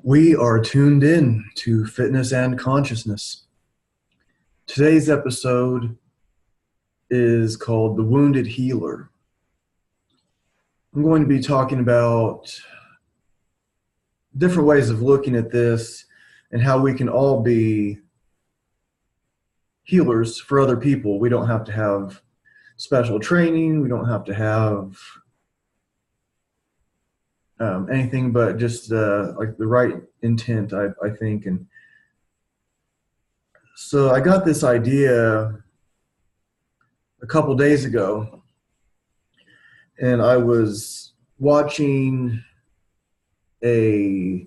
We are tuned in to fitness and consciousness. Today's episode is called The Wounded Healer. I'm going to be talking about different ways of looking at this and how we can all be healers for other people. We don't have to have special training. We don't have to have anything but just like the right intent, I think. And so I got this idea a couple days ago, and I was watching about an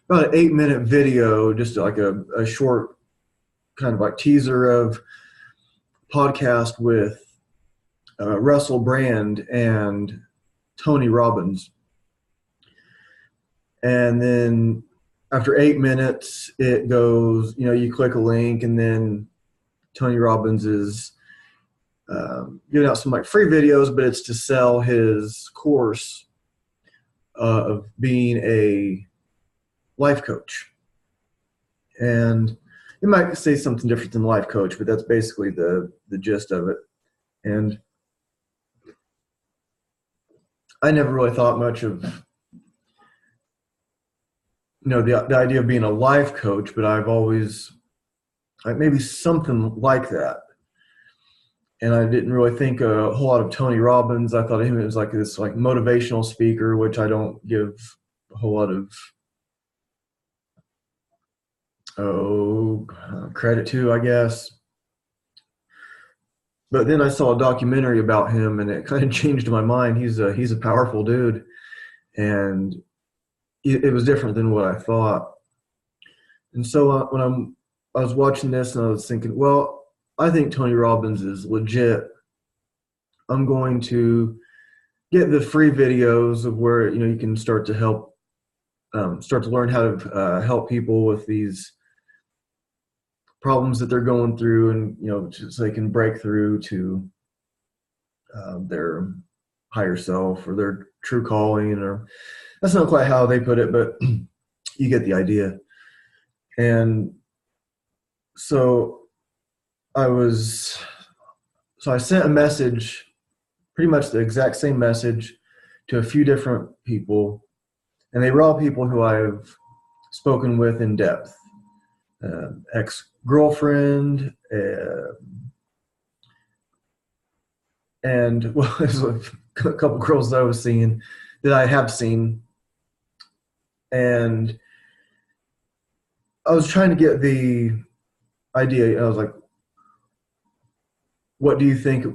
8-minute video, just like a short kind of like teaser of podcast with Russell Brand and Tony Robbins. And then after 8 minutes, it goes, you click a link, and then Tony Robbins is giving out some like free videos, but it's to sell his course of being a life coach. And it might say something different than life coach, but that's basically the gist of it. And I never really thought much of the idea of being a life coach, but I've always maybe something like that. And I didn't really think a whole lot of Tony Robbins. I thought of him as like this like motivational speaker, which I don't give a whole lot of credit to, I guess. But then I saw a documentary about him, and it kind of changed my mind. He's a powerful dude, and it was different than what I thought. And so when I was watching this, and I was thinking, well, I think Tony Robbins is legit. I'm going to get the free videos of where you can start to learn how to help people with these problems that they're going through, and so they can break through to their higher self or their true calling. Or that's not quite how they put it, but you get the idea. And so I sent a message, pretty much the exact same message, to a few different people, and they were all people who I've spoken with in depth. Ex-girlfriend, and well, there's a couple girls that I was seeing, that I have seen, and I was trying to get the idea. I was like, what do you think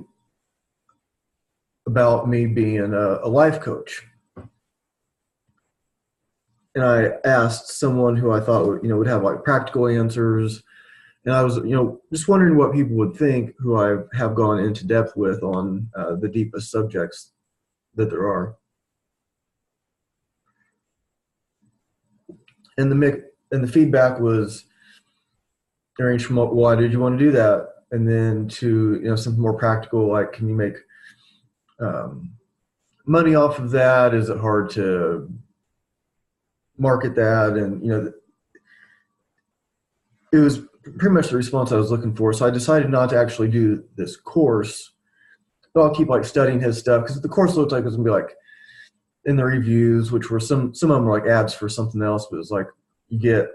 about me being a life coach? And I asked someone who I thought would have like practical answers. And I was, just wondering what people would think who I have gone into depth with on the deepest subjects that there are. And the feedback was ranged from, why did you want to do that? And then to, something more practical, like, can you make money off of that? Is it hard to market that? And, it was pretty much the response I was looking for. So I decided not to actually do this course, but I'll keep like studying his stuff, because the course looked like it was gonna be like in the reviews, which were some of them were like ads for something else, but it was like it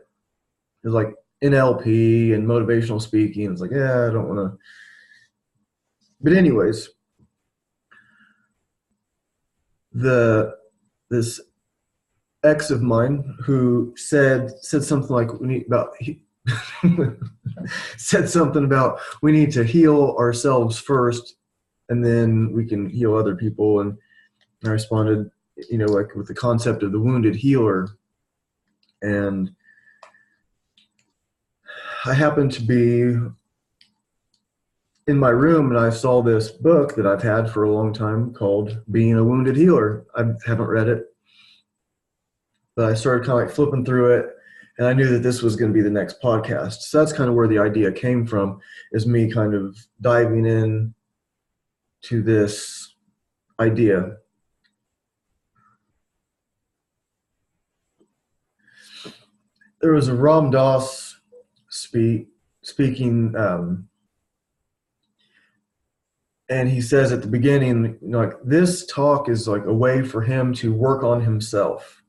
was like NLP and motivational speaking. It's like, yeah, I don't want to. But anyways, this ex of mine who said something like, said something about we need to heal ourselves first, and then we can heal other people. And I responded, like with the concept of the wounded healer. And I happened to be in my room, and I saw this book that I've had for a long time called Being a Wounded Healer. I haven't read it, but I started kind of like flipping through it, and I knew that this was going to be the next podcast. So that's kind of where the idea came from, is me kind of diving in to this idea. there was a Ram Dass speaking, and he says at the beginning, like, this talk is like a way for him to work on himself.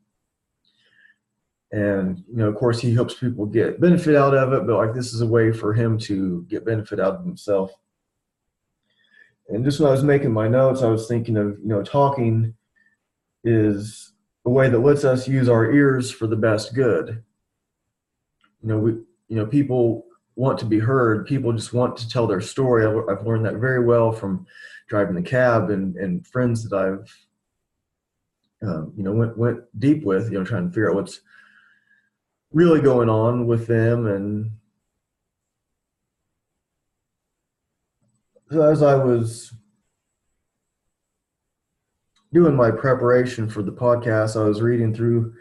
And, of course, he hopes people get benefit out of it, but like, this is a way for him to get benefit out of himself. And just when I was making my notes, I was thinking of, talking is a way that lets us use our ears for the best good. People want to be heard. People just want to tell their story. I've learned that very well from driving the cab and friends that I've, went deep with, trying to figure out what's really going on with them. And so as I was doing my preparation for the podcast, I was reading through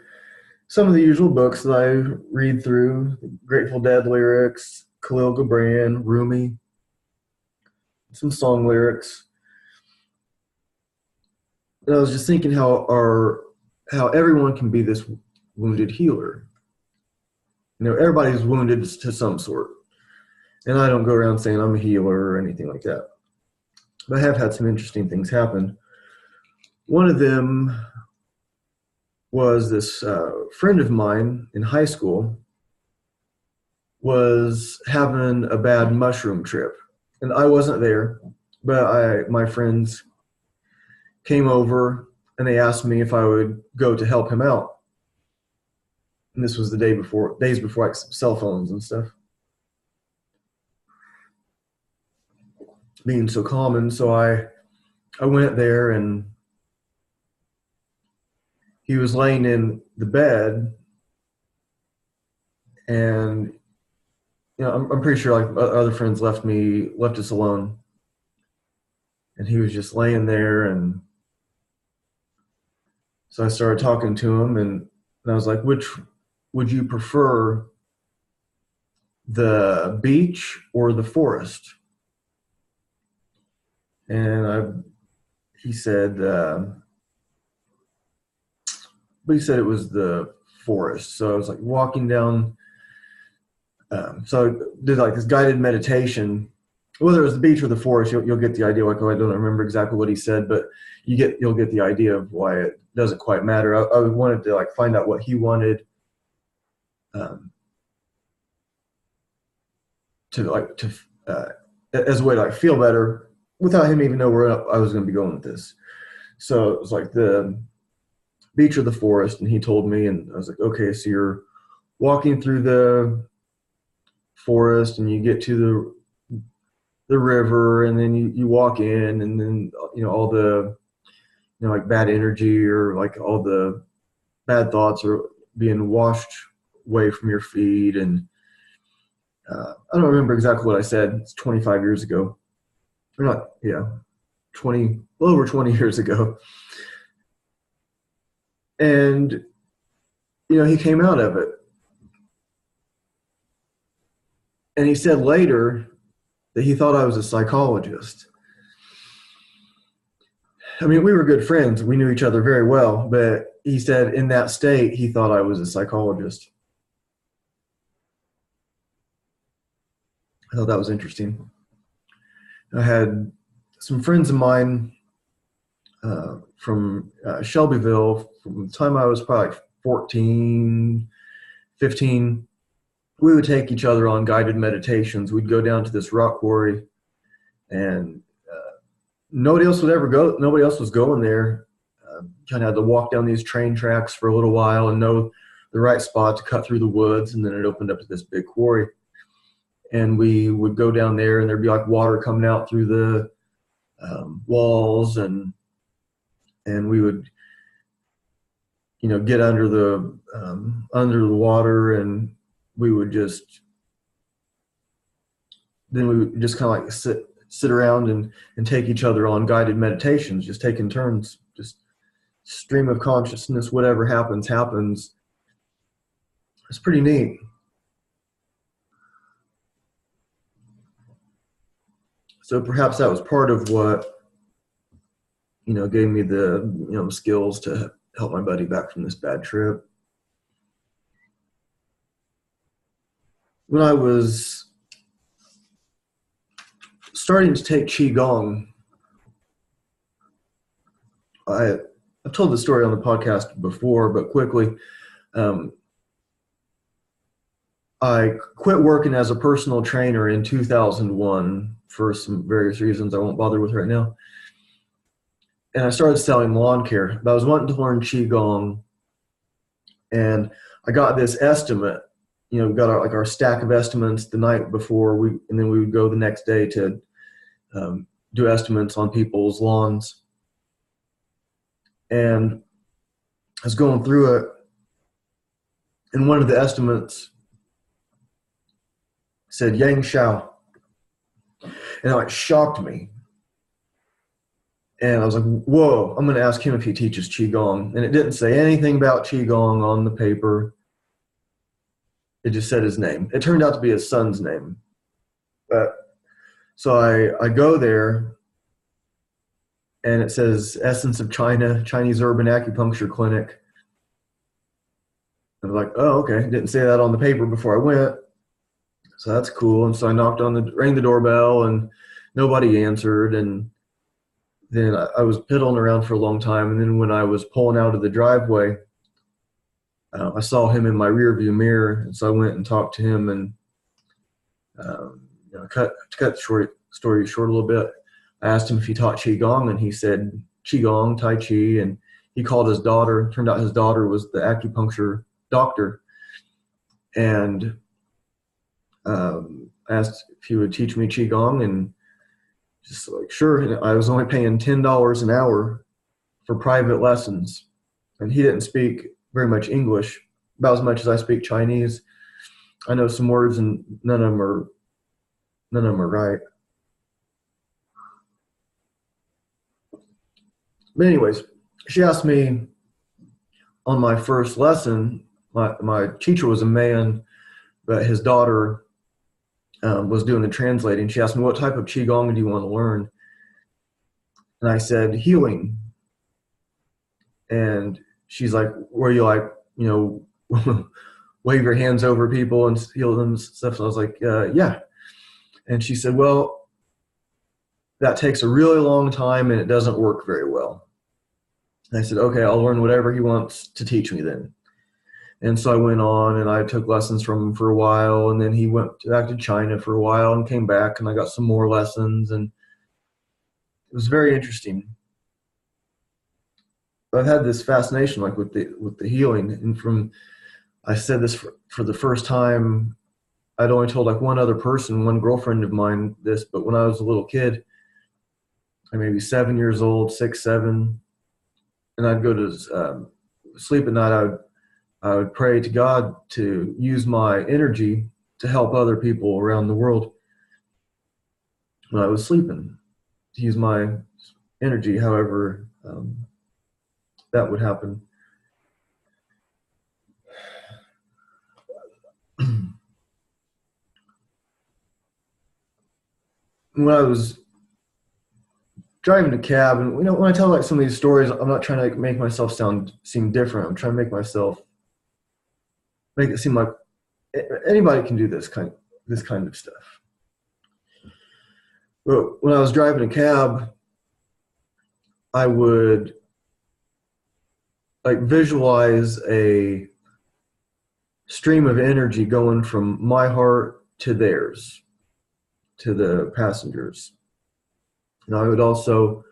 some of the usual books that I read through: Grateful Dead lyrics, Khalil Gibran, Rumi, some song lyrics. And I was just thinking how everyone can be this wounded healer. Everybody's wounded to some sort. And I don't go around saying I'm a healer or anything like that. But I have had some interesting things happen. One of them was this friend of mine in high school was having a bad mushroom trip. And I wasn't there, but my friends came over and they asked me if I would go to help him out. And this was the days before like cell phones and stuff being so common. So I went there, and he was laying in the bed, and I'm pretty sure like other friends left us alone, and he was just laying there. And so I started talking to him, and I was like, which would you prefer, the beach or the forest? And he said it was the forest. So I was like walking down. So I did like this guided meditation. Whether it was the beach or the forest, you'll get the idea. Like, I don't remember exactly what he said, but you'll get the idea of why it doesn't quite matter. I wanted to like find out what he wanted. As a way to like feel better without him even know where I was going to be going with this. So it was like the beach or the forest, and he told me, and I was like, okay, so you're walking through the forest and you get to the river, and then you walk in, and then all the like bad energy or like all the bad thoughts are being washed away from your feet. And I don't remember exactly what I said. It's 25 years ago. Or not, yeah, over 20 years ago. And, he came out of it. And he said later that he thought I was a psychologist. I mean, we were good friends. We knew each other very well. But he said in that state, he thought I was a psychologist. I thought that was interesting. I had some friends of mine from Shelbyville from the time I was probably 14, 15. We would take each other on guided meditations. We'd go down to this rock quarry, and nobody else would ever go. Nobody else was going there. Kind of had to walk down these train tracks for a little while and know the right spot to cut through the woods, and then it opened up to this big quarry. And we would go down there, and there'd be like water coming out through the walls, and we would, get under the water, and we would just kind of like sit around and take each other on guided meditations, just taking turns, just stream of consciousness, whatever happens. It's pretty neat. So perhaps that was part of what, gave me the, skills to help my buddy back from this bad trip. when I was starting to take Qigong, I've told the story on the podcast before, but quickly, I quit working as a personal trainer in 2001 for some various reasons I won't bother with right now. And I started selling lawn care. But I was wanting to learn Qigong, and I got this estimate. You know, we got our stack of estimates the night before, and then we would go the next day to do estimates on people's lawns. And I was going through it, and one of the estimates said Yang Shao, and it like shocked me. And I was like, whoa, I'm going to ask him if he teaches Qigong. And it didn't say anything about Qigong on the paper. It just said his name. It turned out to be his son's name. So I go there, and it says Essence of China, Chinese Urban Acupuncture Clinic. I was like, oh, okay. Didn't say that on the paper before I went. So that's cool. And so I rang the doorbell, and nobody answered. And then I was piddling around for a long time. And then when I was pulling out of the driveway, I saw him in my rearview mirror. And so I went and talked to him, and cut the story short a little bit. I asked him if he taught Qigong, and he said Qigong, Tai Chi, and he called his daughter. Turned out his daughter was the acupuncture doctor, and asked if he would teach me Qigong, and just like, sure. And I was only paying $10 an hour for private lessons, and he didn't speak very much English, about as much as I speak Chinese. I know some words, and none of them are right. But anyways, she asked me on my first lesson. My teacher was a man, but his daughter was doing the translating. She asked me, what type of Qigong do you want to learn? And I said, healing. And she's like, where you like, wave your hands over people and heal them and stuff. So I was like, yeah. And she said, well, that takes a really long time and it doesn't work very well. And I said, okay, I'll learn whatever he wants to teach me then. And so I went on, and I took lessons from him for a while, and then he went back to China for a while and came back, and I got some more lessons, and it was very interesting. I've had this fascination, like with the healing, and I said this for the first time. I'd only told like one other person, one girlfriend of mine, this, but when I was a little kid, I maybe 7 years old, 6, 7, and I'd go to sleep at night. I would pray to God to use my energy to help other people around the world when I was sleeping, to use my energy however that would happen. When I was driving a cab, and when I tell like some of these stories, I'm not trying to like make myself seem different. I'm trying to make it seem like anybody can do this kind of stuff. But when I was driving a cab, I would like visualize a stream of energy going from my heart to theirs, to the passengers. And I would also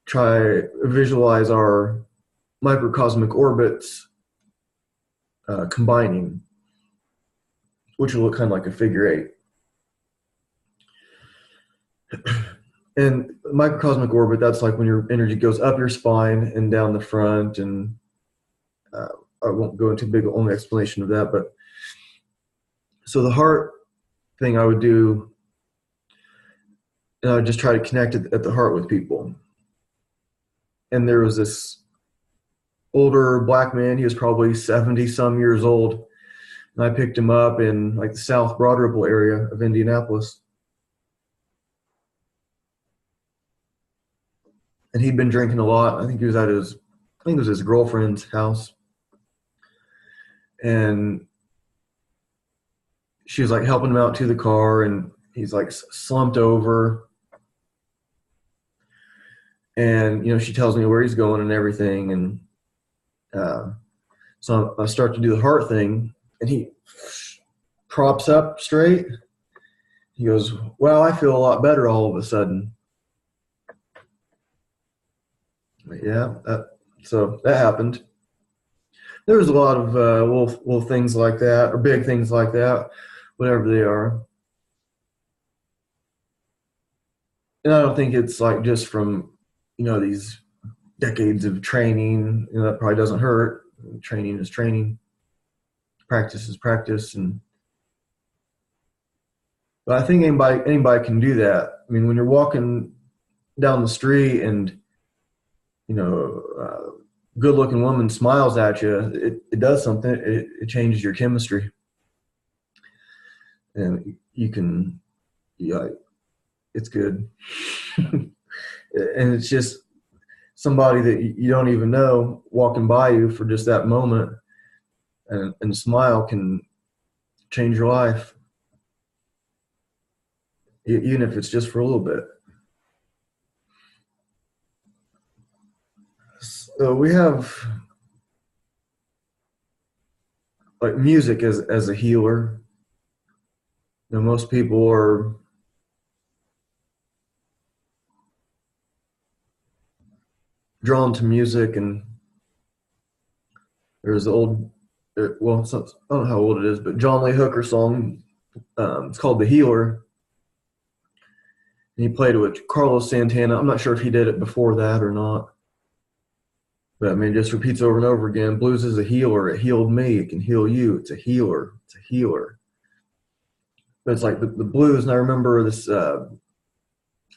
visualize our microcosmic orbits combining, which will look kind of like a figure 8. And microcosmic orbit, that's like when your energy goes up your spine and down the front, and I won't go into big only explanation of that, but so the heart thing I would do, and I would just try to connect at the heart with people. And there was this older black man. He was probably 70 some years old. And I picked him up in like the South Broad Ripple area of Indianapolis. And he'd been drinking a lot. I think it was his girlfriend's house. And she was like helping him out to the car, and he's like slumped over, and she tells me where he's going and everything, and so I start to do the heart thing, and he props up straight. He goes, "Wow, I feel a lot better all of a sudden." Yeah, so that happened. There was a lot of little things like that, or big things like that, whatever they are. And I don't think it's like just from these decades of training. That probably doesn't hurt. Training is training. Practice is practice, but I think anybody can do that. I mean, when you're walking down the street and good-looking woman smiles at you, it does something. It changes your chemistry, and you can, it's good. And it's just somebody that you don't even know walking by you for just that moment, and a smile can change your life, even if it's just for a little bit. So we have like music as a healer. Most people are drawn to music, and there's the old, well, I don't know how old it is, but John Lee Hooker song. It's called "The Healer," and he played it with Carlos Santana. I'm not sure if he did it before that or not, but I mean, it just repeats over and over again. Blues is a healer. It healed me. It can heal you. It's a healer. It's a healer. But it's like the blues, and I remember this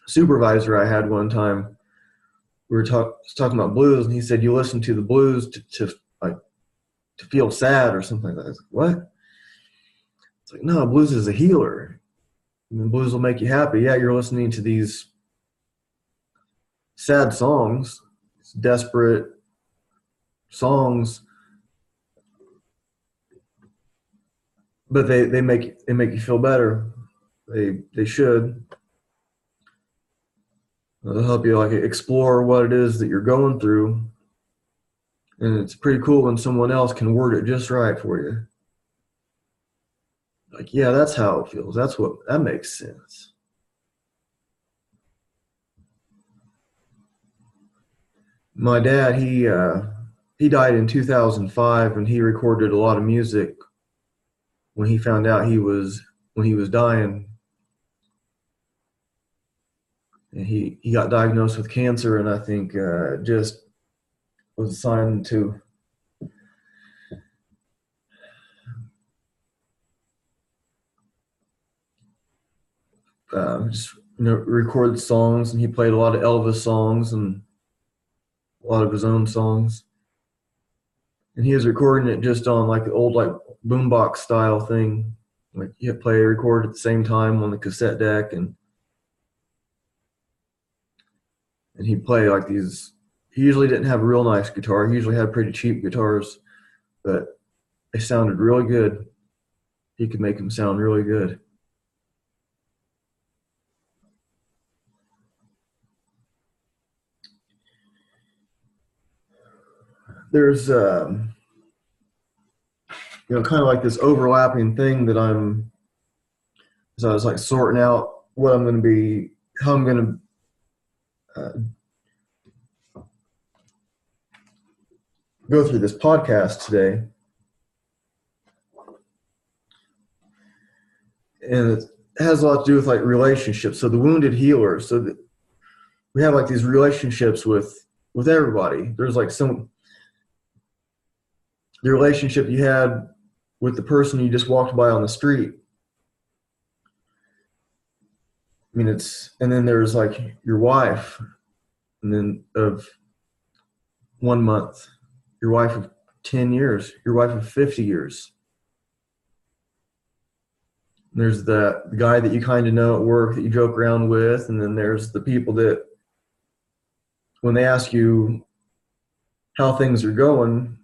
supervisor I had one time. We were talking about blues, and he said, "You listen to the blues to feel sad or something like that." I was like, "What?" It's like, no, blues is a healer. I mean, blues will make you happy. Yeah, you're listening to these sad songs, desperate songs, but they make you feel better. They should. They'll help you like explore what it is that you're going through, and it's pretty cool when someone else can word it just right for you. Like, yeah, that's how it feels. That makes sense. My dad, he died in 2005, and he recorded a lot of music when he found out when he was dying. And he got diagnosed with cancer, and I think just was a sign to just record songs. And he played a lot of Elvis songs and a lot of his own songs. And he was recording it just on like the old like boombox style thing. Like you play a record at the same time on the cassette deck, and he'd play like these. He usually didn't have a real nice guitar. He usually had pretty cheap guitars, but they sounded really good. He could make them sound really good. There's kind of like this overlapping thing that so I was like sorting out what I'm going to be, how I'm going to go through this podcast today. And it has a lot to do with like relationships. So the wounded healer. So we have like these relationships with everybody. There's like the relationship you had with the person you just walked by on the street. I mean, and then there's like your wife, and then of 1 month, your wife of 10 years, your wife of 50 years. There's the guy that you kind of know at work that you joke around with, and then there's the people that when they ask you how things are going,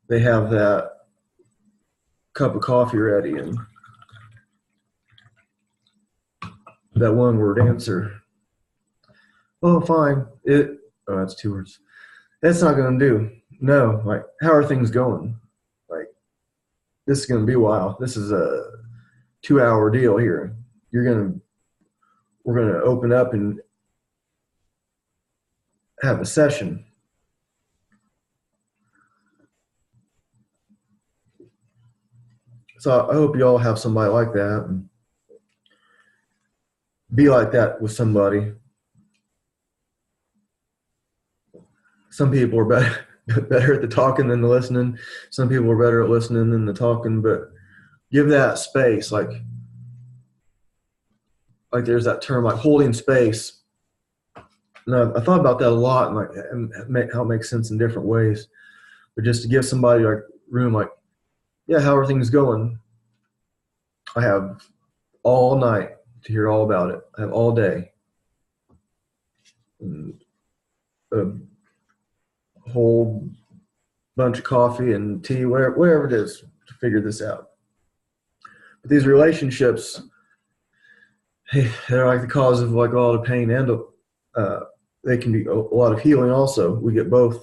they have that cup of coffee ready and that one word answer. Oh, fine. Oh, that's 2 words. That's not going to do. No, like, how are things going? Like, this is going to be a while. This is a 2-hour deal here. We're going to open up and have a session. So I hope you all have somebody like that and be like that with somebody. Some people are better at the talking than the listening. Some people are better at listening than the talking, but give that space. Like there's that term, like holding space. And I thought about that a lot and how it makes sense in different ways. But just to give somebody like room, like, yeah, how are things going? I have all night to hear all about it. I have all day. And a whole bunch of coffee and tea, wherever it is, to figure this out. But these relationships, hey, they're like the cause of like all the pain, and they can be a lot of healing also. We get both.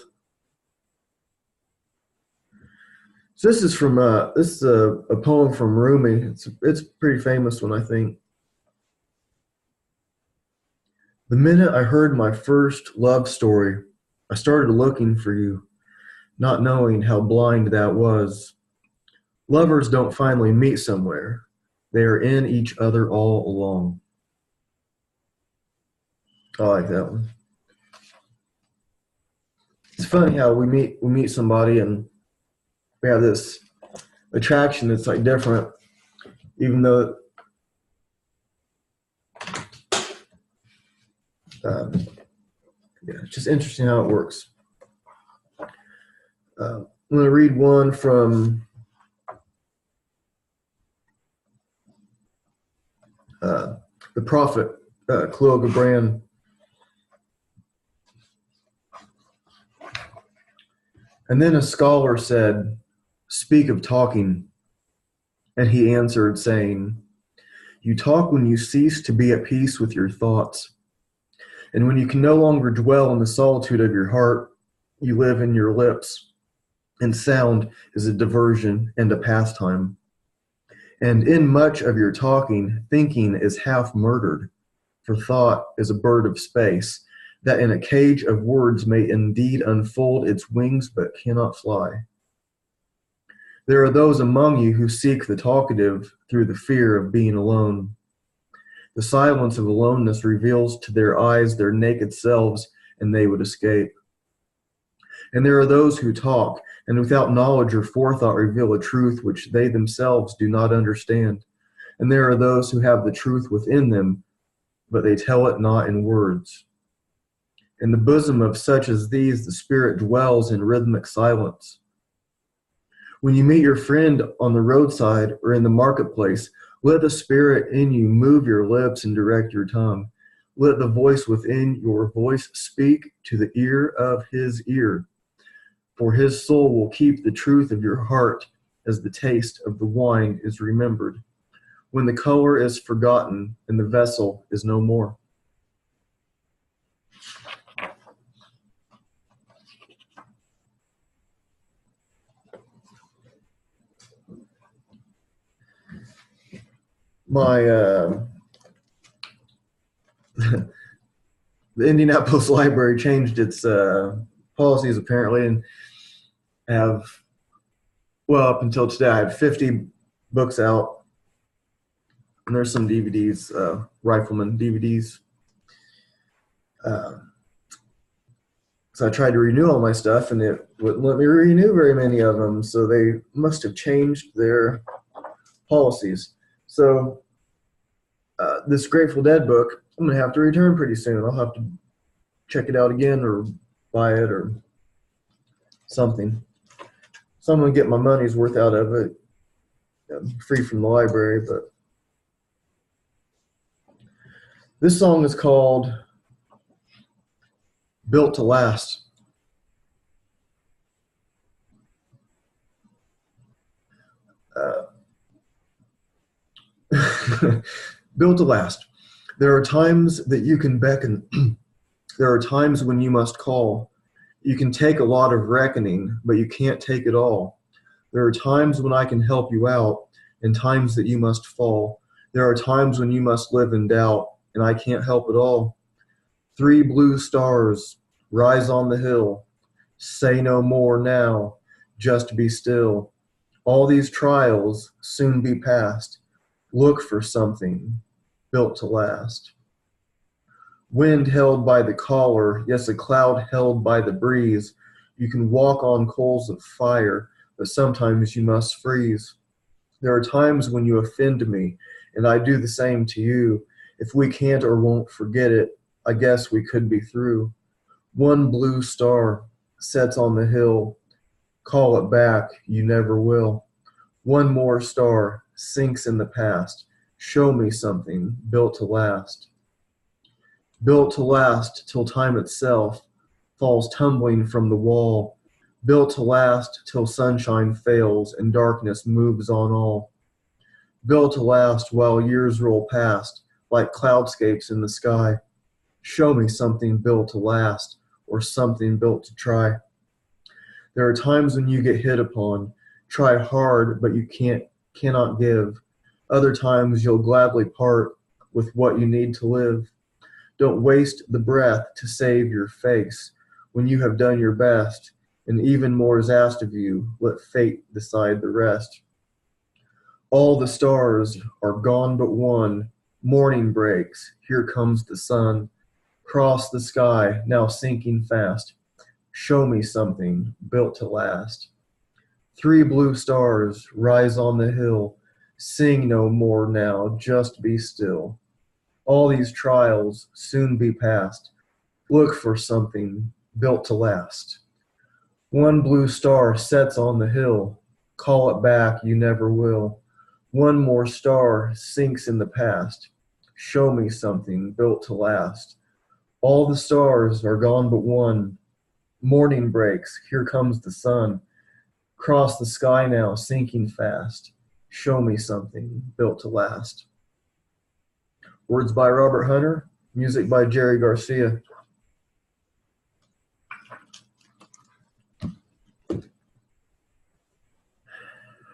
So this is from a poem from Rumi. It's a pretty famous one, I think. The minute I heard my first love story, I started looking for you, not knowing how blind that was. Lovers don't finally meet somewhere. They are in each other all along. I like that one. It's funny how we meet somebody and we have this attraction that's like different, even though it's just interesting how it works. I'm going to read one from the prophet Khalil Gibran. And then a scholar said, "Speak of talking." And he answered, saying, "You talk when you cease to be at peace with your thoughts. And when you can no longer dwell in the solitude of your heart, you live in your lips. And sound is a diversion and a pastime. And in much of your talking, thinking is half murdered, for thought is a bird of space, that in a cage of words may indeed unfold its wings but cannot fly. There are those among you who seek the talkative through the fear of being alone. The silence of aloneness reveals to their eyes their naked selves, and they would escape. And there are those who talk, and without knowledge or forethought reveal a truth which they themselves do not understand. And there are those who have the truth within them, but they tell it not in words. In the bosom of such as these, the spirit dwells in rhythmic silence. When you meet your friend on the roadside or in the marketplace, let the spirit in you move your lips and direct your tongue. Let the voice within your voice speak to the ear of his ear. For his soul will keep the truth of your heart as the taste of the wine is remembered, when the color is forgotten and the vessel is no more. The Indianapolis Library changed its policies apparently, and have, well, up until today, I had 50 books out, and there's some DVDs, Rifleman DVDs. So I tried to renew all my stuff, and it wouldn't let me renew very many of them, so they must have changed their policies. So this Grateful Dead book, I'm going to have to return pretty soon. I'll have to check it out again or buy it or something. So I'm going to get my money's worth out of it. I'm free from the library, but this song is called Built to Last. Uh, built to last. There are times that you can beckon. There are times when you must call. You can take a lot of reckoning, but you can't take it all. There are times when I can help you out, and times that you must fall. There are times when you must live in doubt, and I can't help it all. 3 blue stars rise on the hill. Say no more now, just be still. All these trials soon be past. Look for something built to last. Wind held by the collar, yes, a cloud held by the breeze. You can walk on coals of fire, but sometimes you must freeze. There are times when you offend me, and I do the same to you. If we can't or won't forget it, I guess we could be through. 1 blue star sets on the hill. Call it back, you never will. 1 more star sinks in the past. Show me something built to last. Built to last till time itself falls tumbling from the wall. Built to last till sunshine fails and darkness moves on all. Built to last while years roll past like cloudscapes in the sky. Show me something built to last or something built to try. There are times when you get hit upon. Try hard, but you cannot give. Other times you'll gladly part with what you need to live. Don't waste the breath to save your face. When you have done your best, and even more is asked of you, let fate decide the rest. All the stars are gone but one. Morning breaks, here comes the sun. Cross the sky, now sinking fast. Show me something built to last. 3 blue stars rise on the hill. Sing no more now, just be still. All these trials soon be past. Look for something built to last. 1 blue star sets on the hill. Call it back, you never will. 1 more star sinks in the past. Show me something built to last. All the stars are gone but one. Morning breaks, here comes the sun. Cross the sky now, sinking fast. Show me something built to last. Words by Robert Hunter, music by Jerry Garcia.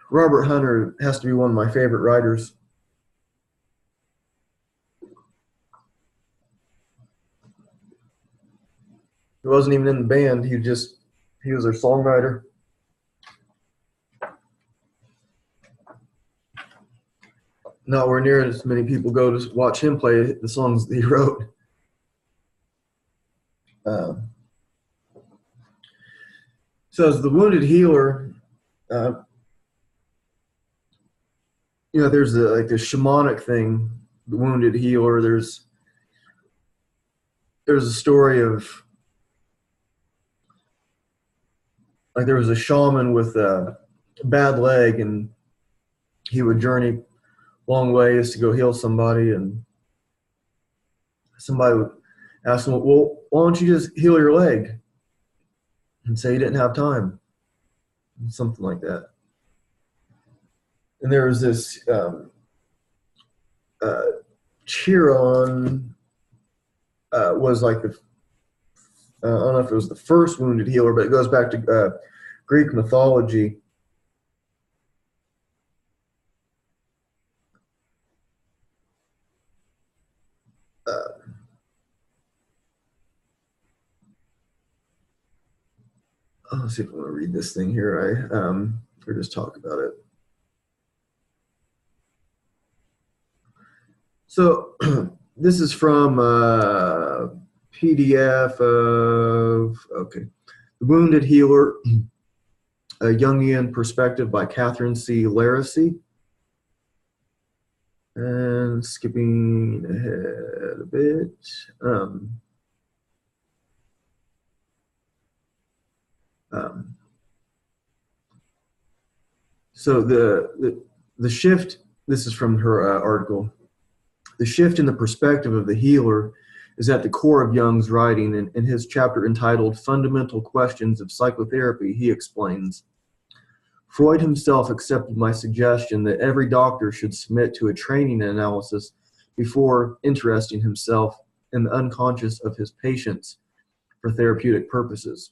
Robert Hunter has to be one of my favorite writers. He wasn't even in the band, he was their songwriter. Nowhere near as many people go to watch him play the songs that he wrote. So as the wounded healer, there's the shamanic thing, the wounded healer. There's a story of there was a shaman with a bad leg, and he would journey long ways to go heal somebody, and somebody would ask him, well, why don't you just heal your leg? And say he didn't have time. Something like that. And there was this Chiron was like I don't know if it was the first wounded healer, but it goes back to Greek mythology. Let's see if I want to read this thing here. Or just talk about it. So this is from PDF of, The Wounded Healer, a Jungian Perspective by Catherine C. Laracy. And skipping ahead a bit. So the shift, this is from her article, the shift in the perspective of the healer is at the core of Jung's writing. In his chapter entitled Fundamental Questions of Psychotherapy, he explains, Freud himself accepted my suggestion that every doctor should submit to a training analysis before interesting himself in the unconscious of his patients for therapeutic purposes.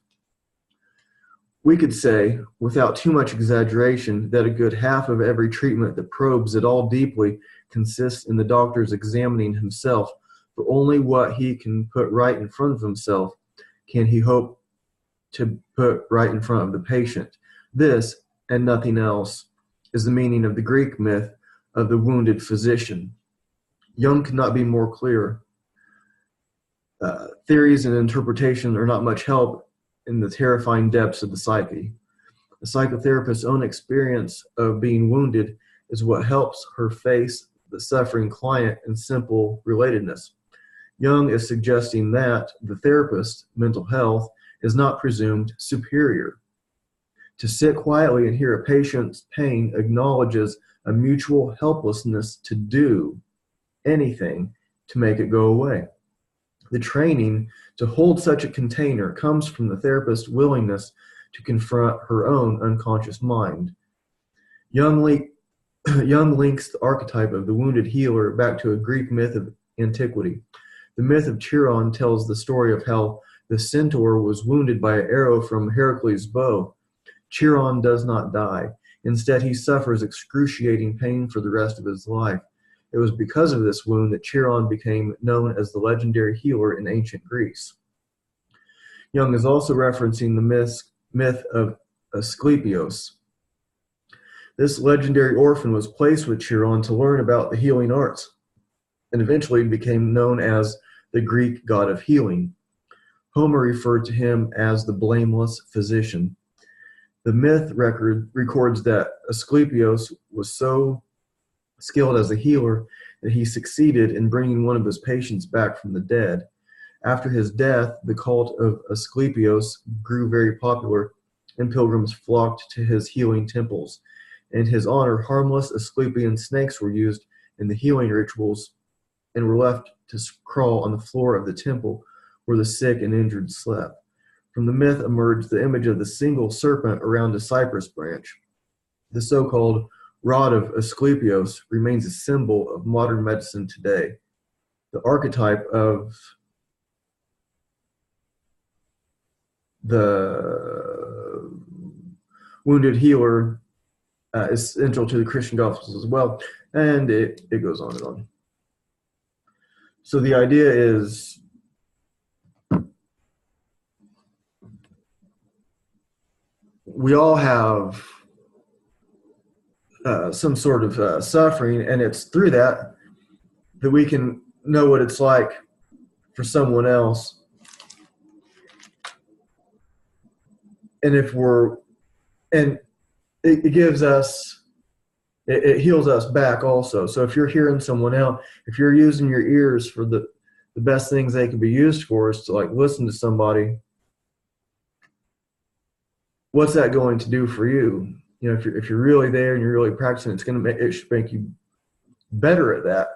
We could say, without too much exaggeration, that a good half of every treatment that probes at all deeply consists in the doctor's examining himself, for only what he can put right in front of himself can he hope to put right in front of the patient. This, and nothing else, is the meaning of the Greek myth of the wounded physician. Jung could not be more clear. Theories and interpretation are not much help in the terrifying depths of the psyche. A psychotherapist's own experience of being wounded is what helps her face the suffering client in simple relatedness. Jung is suggesting that the therapist's mental health is not presumed superior. To sit quietly and hear a patient's pain acknowledges a mutual helplessness to do anything to make it go away. The training to hold such a container comes from the therapist's willingness to confront her own unconscious mind. Jung links the archetype of the wounded healer back to a Greek myth of antiquity. The myth of Chiron tells the story of how the centaur was wounded by an arrow from Heracles' bow. Chiron does not die. Instead, he suffers excruciating pain for the rest of his life. It was because of this wound that Chiron became known as the legendary healer in ancient Greece. Jung is also referencing the myth of Asclepius. This legendary orphan was placed with Chiron to learn about the healing arts, and eventually became known as the Greek god of healing. Homer referred to him as the blameless physician. The myth records that Asclepius was so skilled as a healer that he succeeded in bringing one of his patients back from the dead. After his death, the cult of Asclepius grew very popular, and pilgrims flocked to his healing temples. In his honor, harmless Asclepian snakes were used in the healing rituals and were left to crawl on the floor of the temple where the sick and injured slept. From the myth emerged the image of the single serpent around a cypress branch. The so-called rod of Asclepius remains a symbol of modern medicine today. The archetype of the wounded healer is central to the Christian Gospels as well, and it goes on and on. So the idea is we all have some sort of suffering, and it's through that we can know what it's like for someone else. And it gives us, it heals us back also. So if you're hearing someone out, if you're using your ears for the best things they can be used for is to like listen to somebody, what's that going to do for you? You know, if you're really there and you're really practicing, it should make you better at that.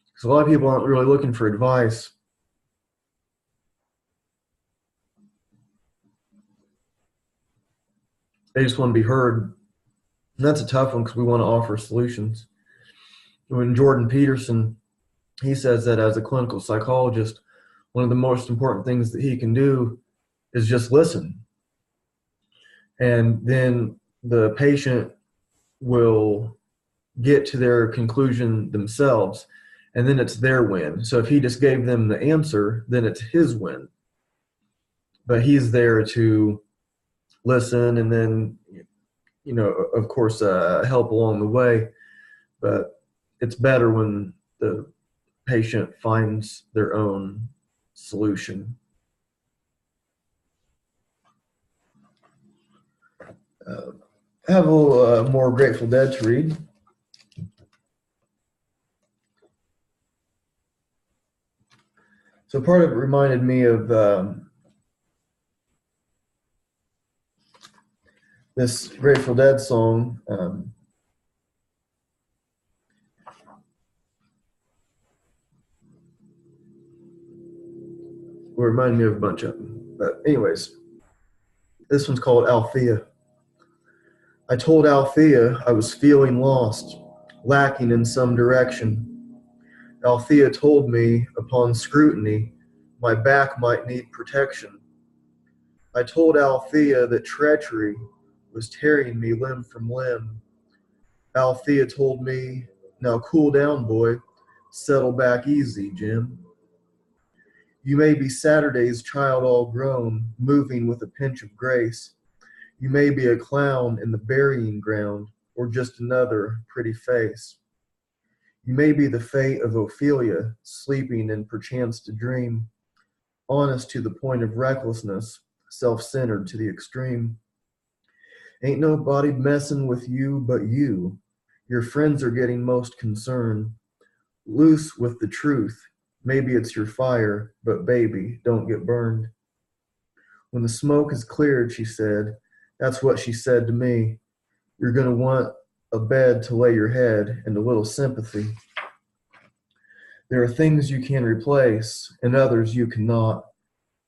Because a lot of people aren't really looking for advice. They just want to be heard. And that's a tough one because we want to offer solutions. When Jordan Peterson, he says that as a clinical psychologist, one of the most important things that he can do is just listen. And then the patient will get to their conclusion themselves, and then it's their win. So if he just gave them the answer, then it's his win. But he's there to listen and then, you know, of course, help along the way. But it's better when the patient finds their own solution. I have a little more Grateful Dead to read. So part of it reminded me of this Grateful Dead song. Will remind me of a bunch of them. But anyways, this one's called Althea. I told Althea I was feeling lost, lacking in some direction. Althea told me, upon scrutiny, my back might need protection. I told Althea that treachery was tearing me limb from limb. Althea told me, now cool down, boy, settle back easy, Jim. You may be Saturday's child all grown, moving with a pinch of grace. You may be a clown in the burying ground, or just another pretty face. You may be the fate of Ophelia, sleeping and perchance to dream, honest to the point of recklessness, self-centered to the extreme. Ain't nobody messing with you but you. Your friends are getting most concerned. Loose with the truth. Maybe it's your fire, but baby, don't get burned. When the smoke is cleared, she said, that's what she said to me. You're going to want a bed to lay your head and a little sympathy. There are things you can replace and others you cannot.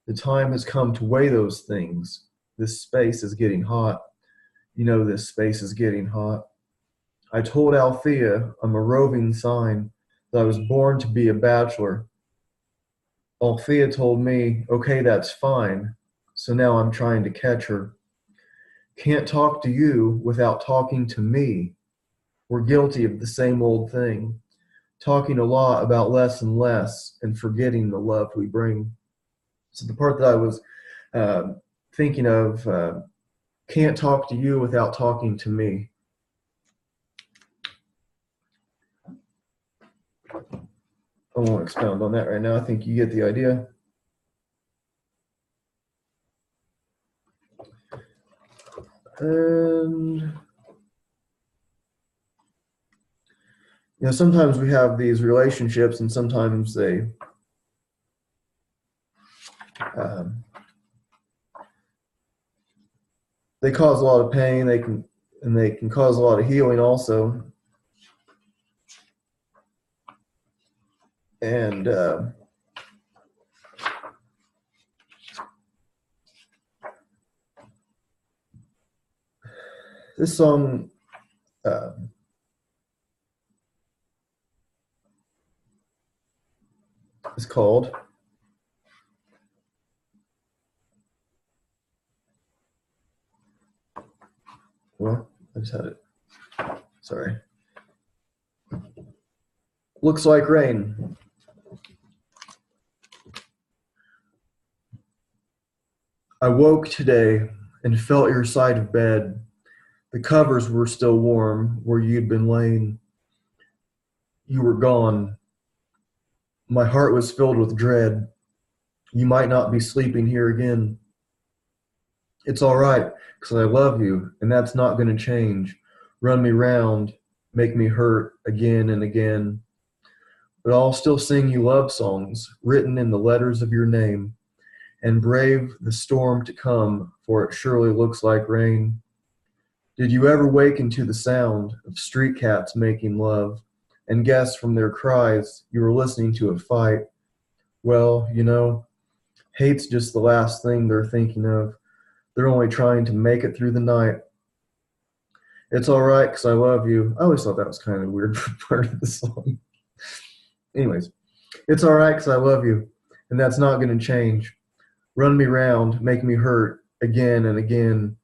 The time has come to weigh those things. This space is getting hot. You know this space is getting hot. I told Althea I'm a roving sign, that I was born to be a bachelor. Althea told me, okay, that's fine. So now I'm trying to catch her. Can't talk to you without talking to me. We're guilty of the same old thing, talking a lot about less and less and forgetting the love we bring. So the part that I was thinking of, can't talk to you without talking to me. I won't expound on that right now. I think you get the idea. And sometimes we have these relationships, and sometimes they cause a lot of pain. They can cause a lot of healing also. And this song is called I just had it. Sorry. Looks like rain. I woke today and felt your side of bed. The covers were still warm where you'd been laying. You were gone. My heart was filled with dread. You might not be sleeping here again. It's all right, because I love you, and that's not going to change. Run me round, make me hurt again and again. But I'll still sing you love songs written in the letters of your name, and brave the storm to come, for it surely looks like rain. Did you ever waken to the sound of street cats making love, and guess from their cries you were listening to a fight? Well, hate's just the last thing they're thinking of. They're only trying to make it through the night. It's all right, because I love you. I always thought that was kind of a weird part of the song. Anyways, it's all right, because I love you, and that's not going to change. Run me round, make me hurt again and again.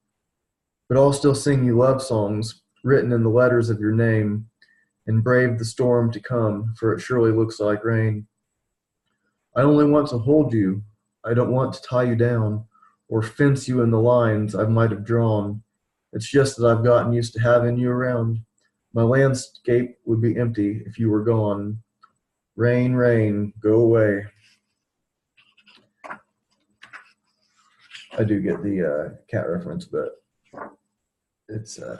But I'll still sing you love songs written in the letters of your name, and brave the storm to come, for it surely looks like rain. I only want to hold you. I don't want to tie you down or fence you in the lines I might have drawn. It's just that I've gotten used to having you around. My landscape would be empty if you were gone. Rain, rain, go away. I do get the cat reference, but it's so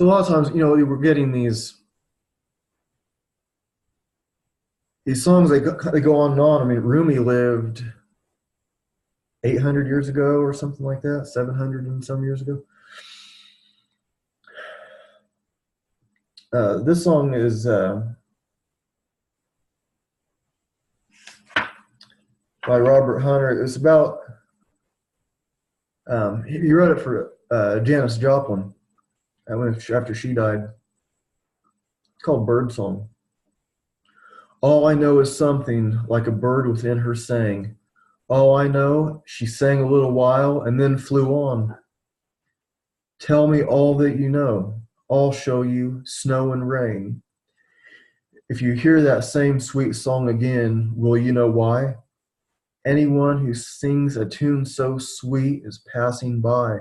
a lot of times, we're getting these songs. They go on and on. I mean, Rumi lived 800 years ago or something like that, 700 and some years ago. This song is by Robert Hunter. It's about He wrote it for Janis Joplin after she died. It's called Bird Song. All I know is something like a bird within her sang. All I know, she sang a little while and then flew on. Tell me all that you know. I'll show you snow and rain. If you hear that same sweet song again, will you know why? Anyone who sings a tune so sweet is passing by.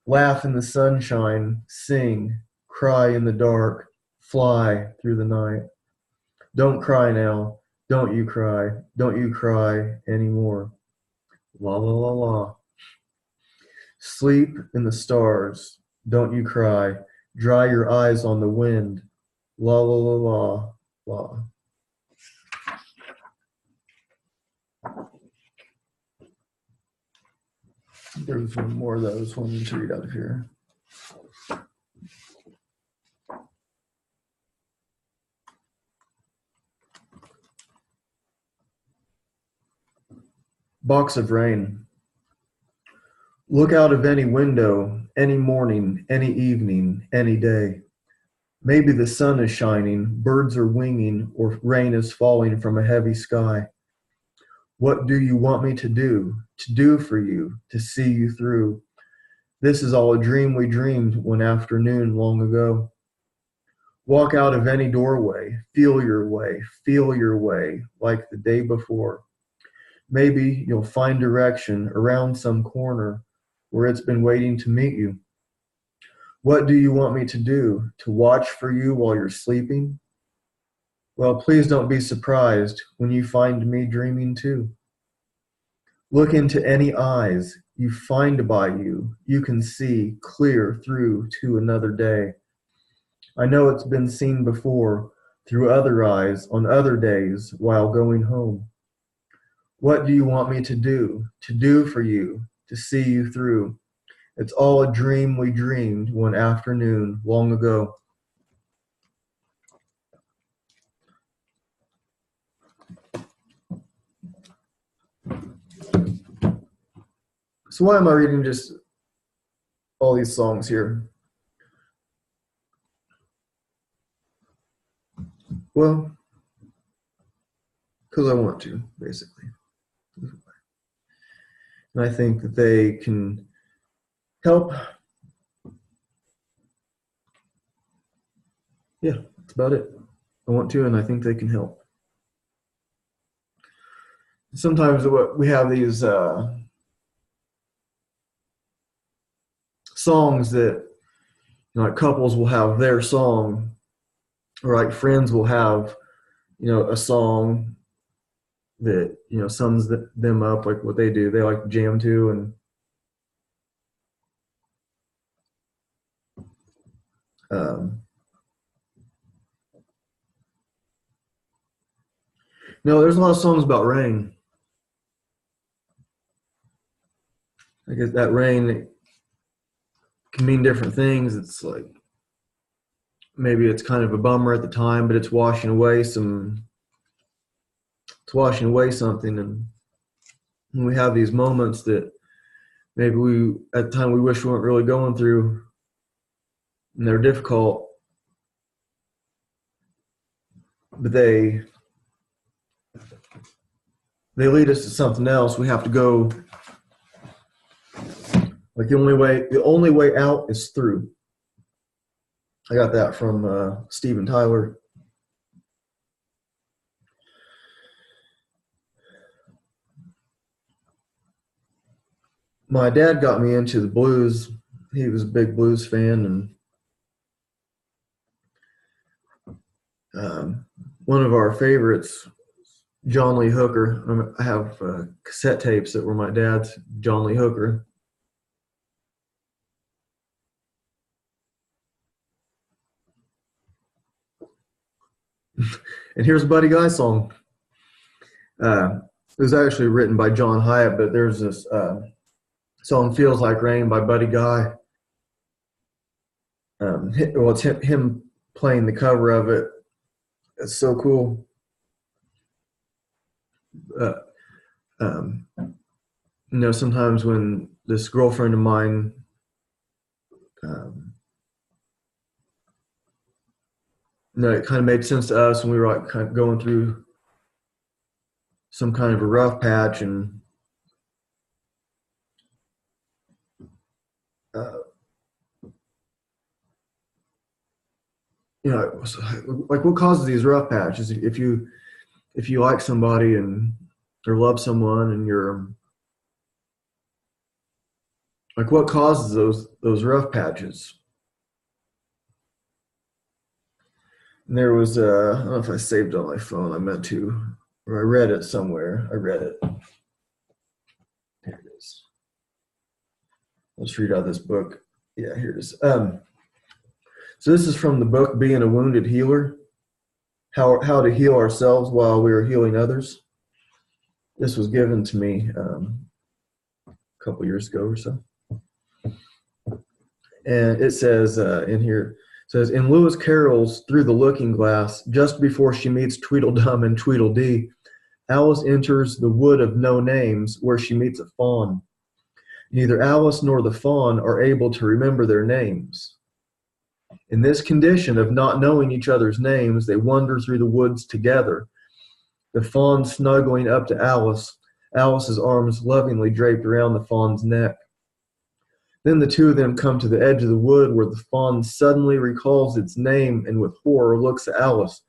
Laugh in the sunshine, sing, cry in the dark, fly through the night. Don't cry now, don't you cry anymore. La la la la. Sleep in the stars, don't you cry, dry your eyes on the wind. La la la la la. There's one more of those ones to read out of here. Box of Rain. Look out of any window, any morning, any evening, any day. Maybe the sun is shining, birds are winging, or rain is falling from a heavy sky. What do you want me to do for you, to see you through? This is all a dream we dreamed one afternoon long ago. Walk out of any doorway, feel your way, like the day before. Maybe you'll find direction around some corner where it's been waiting to meet you. What do you want me to do? To watch for you while you're sleeping? Well, please don't be surprised when you find me dreaming too. Look into any eyes you find by you, you can see clear through to another day. I know it's been seen before through other eyes on other days while going home. What do you want me to do for you, to see you through? It's all a dream we dreamed one afternoon long ago. So why am I reading just all these songs here? Well, because I want to, basically. And I think that they can help. Yeah, that's about it. I want to, and I think they can help. Sometimes we have these songs that, like couples will have their song, or like friends will have, a song that, sums them up, like what they do. They like to jam to, and there's a lot of songs about rain. I guess that rain can mean different things. It's like maybe it's kind of a bummer at the time, but it's washing away something. And we have these moments that maybe at the time we wish we weren't really going through, and they're difficult, but they lead us to something else. We have to go, like the only way out is through. I got that from Steven Tyler. My dad got me into the blues. He was a big blues fan, and one of our favorites, John Lee Hooker. I have cassette tapes that were my dad's, John Lee Hooker. And here's a Buddy Guy song. It was actually written by John Hyatt, but there's this song, Feels Like Rain by Buddy Guy. It's him playing the cover of it. It's so cool. sometimes when this girlfriend of mine, um, it kind of made sense to us when we were like kind of going through some kind of a rough patch, and uh, like what causes these rough patches? If you like somebody and or love someone, and you're like, what causes those rough patches? And there was I don't know if I saved it on my phone. I meant to, or I read it somewhere. I read it. Here it is. Let's read out this book. Yeah, here it is. So this is from the book "Being a Wounded Healer: How to Heal Ourselves While We Are Healing Others." This was given to me a couple years ago or so, and it says in here. It says, in Lewis Carroll's Through the Looking Glass, just before she meets Tweedledum and Tweedledee, Alice enters the Wood of No Names, where she meets a fawn. Neither Alice nor the fawn are able to remember their names. In this condition of not knowing each other's names, they wander through the woods together, the fawn snuggling up to Alice, Alice's arms lovingly draped around the fawn's neck. Then the two of them come to the edge of the wood, where the fawn suddenly recalls its name and with horror looks at Alice.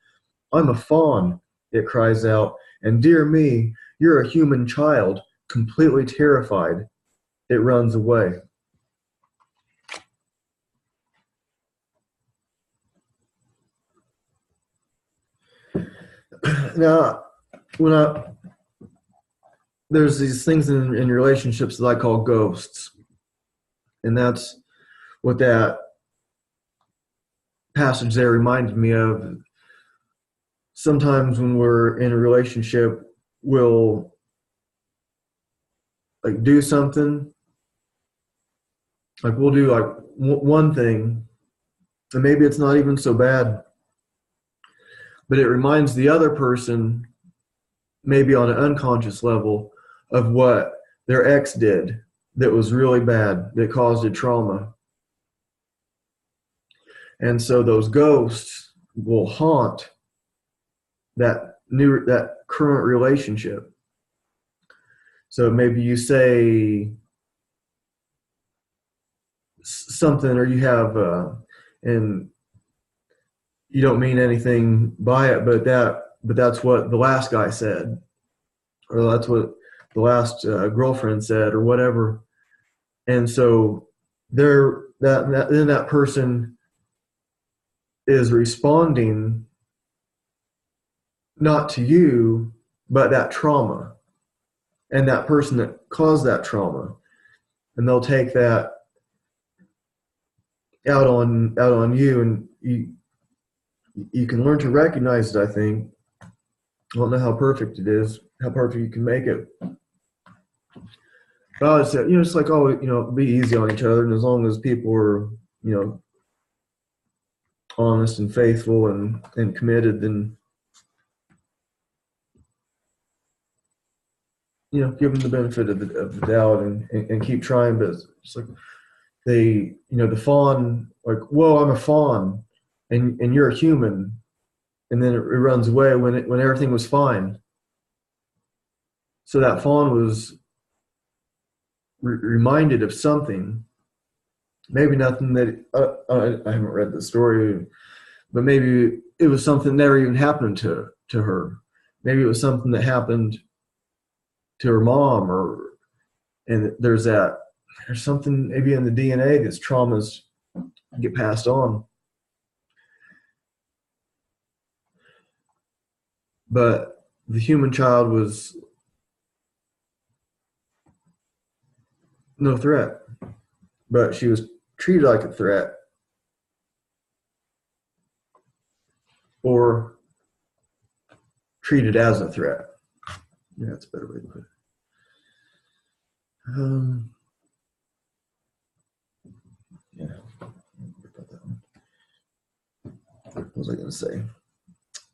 I'm a fawn, it cries out, and dear me, you're a human child. Completely terrified, it runs away. Now, there's these things in relationships that I call ghosts, and that's what that passage there reminded me of. Sometimes when we're in a relationship, we'll like do something, like we'll do like one thing, and maybe it's not even so bad, but it reminds the other person, maybe on an unconscious level, of what their ex did that was really bad, that caused a trauma. And so those ghosts will haunt that current relationship. So maybe you say something, or you have and you don't mean anything by it, but that's what the last guy said, or that's what the last girlfriend said, or whatever. And so then that person is responding not to you, but that trauma, and that person that caused that trauma, and they'll take that out on you, and you can learn to recognize it. I think, I don't know how perfect it is, how perfect you can make it. But I would say, it's like always, be easy on each other, and as long as people are, honest and faithful and committed, then give them the benefit of the doubt, and keep trying. But it's like the fawn, like, whoa, I'm a fawn, and you're a human, and then it runs away when everything was fine. So that fawn was reminded of something, maybe nothing that I haven't read the story, but maybe it was something that never even happened to her. Maybe it was something that happened to her mom, and there's something maybe in the DNA that's traumas get passed on. But the human child was no threat, but she was treated like a threat, or treated as a threat. Yeah, that's a better way to put it. Yeah. What was I going to say?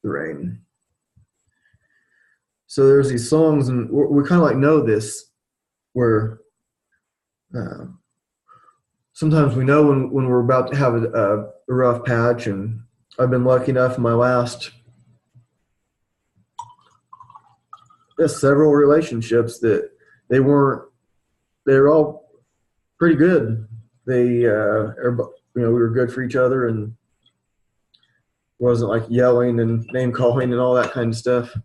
The rain. So there's these songs, and we kind of like know this, where uh, sometimes we know when we're about to have a rough patch. And I've been lucky enough in my last several relationships that they weren't, they were all pretty good. They, we were good for each other, and wasn't like yelling and name calling and all that kind of stuff.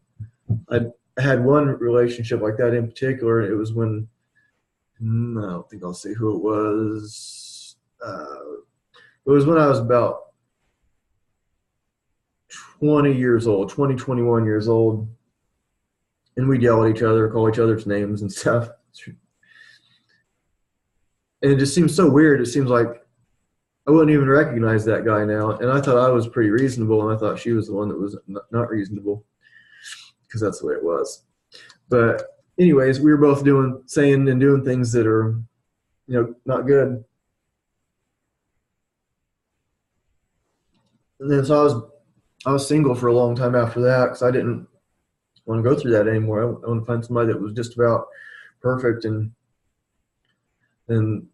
I had one relationship like that in particular. It was when, I don't think I'll say who it was. It was when I was about 20 years old, 20, 21 years old. And we'd yell at each other, call each other's names and stuff. And it just seems so weird. It seems like I wouldn't even recognize that guy now. And I thought I was pretty reasonable, and I thought she was the one that was not reasonable, because that's the way it was. But anyways, we were both saying and doing things that are, not good. And then so I was single for a long time after that, because I didn't want to go through that anymore. I want to find somebody that was just about perfect. And then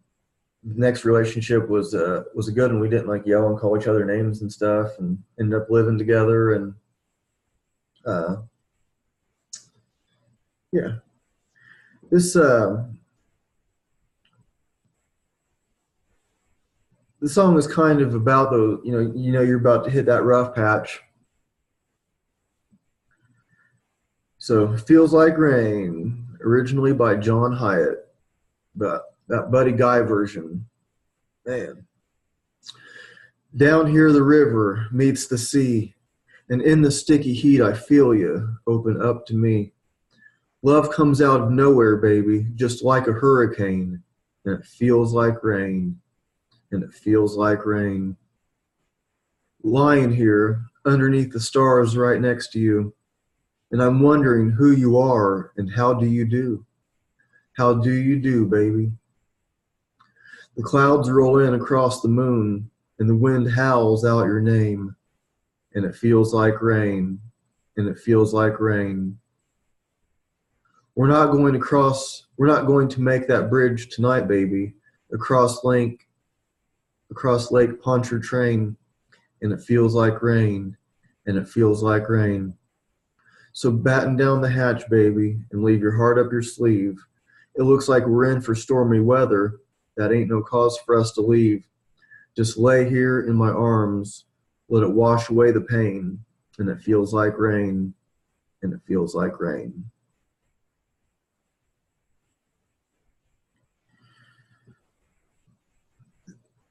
the next relationship was a good one. We didn't like yell and call each other names and stuff, and ended up living together. And yeah, this the song is kind of about those. You're about to hit that rough patch. So, Feels Like Rain, originally by John Hyatt, but that Buddy Guy version, man. Down here the river meets the sea, and in the sticky heat I feel you open up to me. Love comes out of nowhere, baby, just like a hurricane, and it feels like rain, and it feels like rain. Lying here underneath the stars right next to you, and I'm wondering who you are and how do you do? How do you do, baby? The clouds roll in across the moon, and the wind howls out your name, and it feels like rain, and it feels like rain. We're not going to make that bridge tonight, baby, across Lake Pontchartrain, and it feels like rain, and it feels like rain. So batten down the hatch, baby, and leave your heart up your sleeve. It looks like we're in for stormy weather. That ain't no cause for us to leave. Just lay here in my arms, let it wash away the pain, and it feels like rain, and it feels like rain.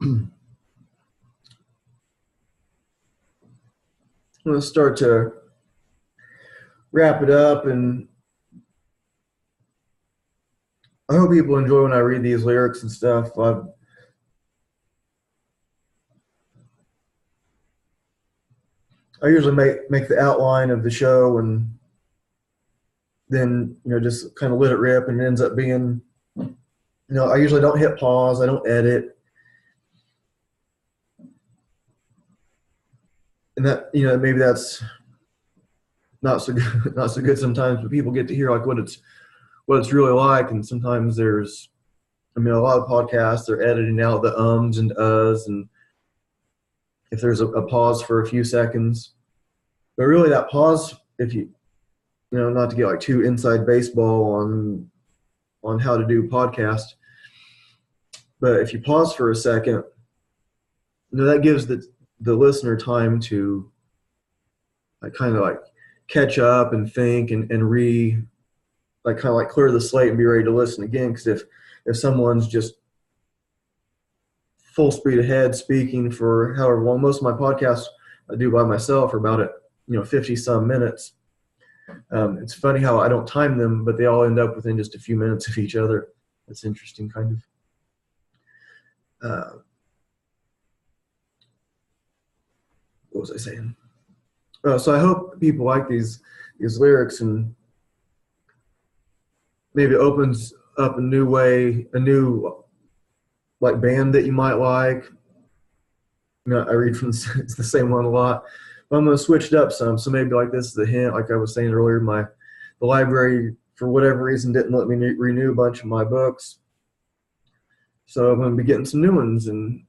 I'm going to start to wrap it up, and I hope people enjoy when I read these lyrics and stuff. I usually make the outline of the show, and then just kind of let it rip, and it ends up being, I usually don't hit pause, I don't edit, and that maybe that's not so good sometimes, but people get to hear like what it's really like. And sometimes there's, a lot of podcasts, they're editing out the ums and uhs, and if there's a pause for a few seconds. But really that pause, if you not to get like too inside baseball on how to do podcast, but if you pause for a second, that gives the listener time to kind of catch up and think and kind of clear the slate and be ready to listen again. Because if someone's just full speed ahead speaking for however long, most of my podcasts I do by myself are about 50 some minutes. It's funny how I don't time them, but they all end up within just a few minutes of each other. That's interesting, kind of. What was I saying? So I hope people like these lyrics, and maybe it opens up a new band that you might like. I read from it's the same one a lot, but I'm going to switch it up some. So maybe this is a hint, like I was saying earlier, the library for whatever reason, didn't let me renew a bunch of my books. So I'm going to be getting some new ones and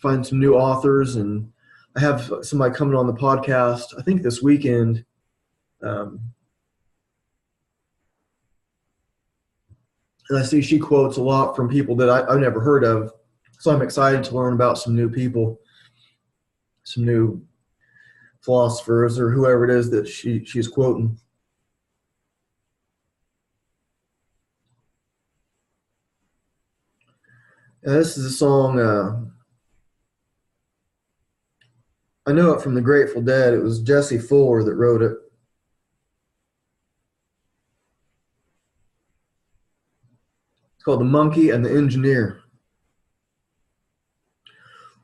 find some new authors. And I have somebody coming on the podcast, I think this weekend. And I see she quotes a lot from people that I've never heard of. So I'm excited to learn about some new people, some new philosophers or whoever it is that she's quoting. This is a song, I know it from the Grateful Dead. It was Jesse Fuller that wrote it. It's called The Monkey and the Engineer.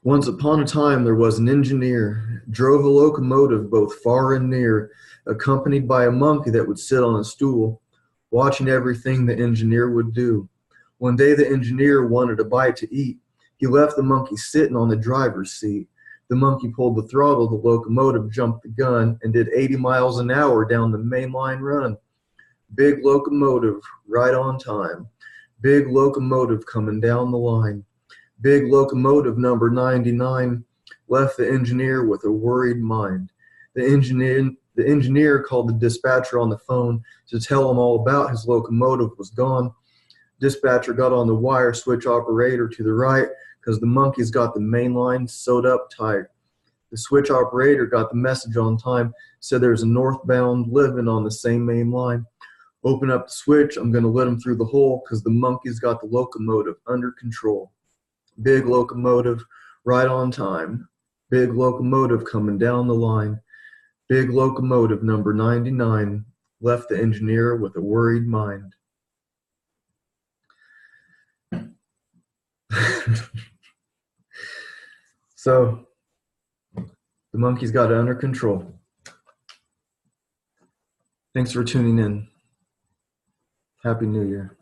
Once upon a time there was an engineer, drove a locomotive both far and near, accompanied by a monkey that would sit on a stool, watching everything the engineer would do. One day the engineer wanted a bite to eat. He left the monkey sitting on the driver's seat. The monkey pulled the throttle, the locomotive jumped the gun, and did 80 miles an hour down the main line run. Big locomotive, right on time. Big locomotive coming down the line. Big locomotive number 99 left the engineer with a worried mind. The engineer called the dispatcher on the phone to tell him all about his locomotive was gone. Dispatcher got on the wire, switch operator to the right, because the monkey's got the main line sewed up tight. The switch operator got the message on time, said there's a northbound living on the same main line. Open up the switch, I'm going to let him through the hole, because the monkey's got the locomotive under control. Big locomotive, right on time. Big locomotive coming down the line. Big locomotive number 99 left the engineer with a worried mind. So, the monkey's got it under control. Thanks for tuning in. Happy New Year.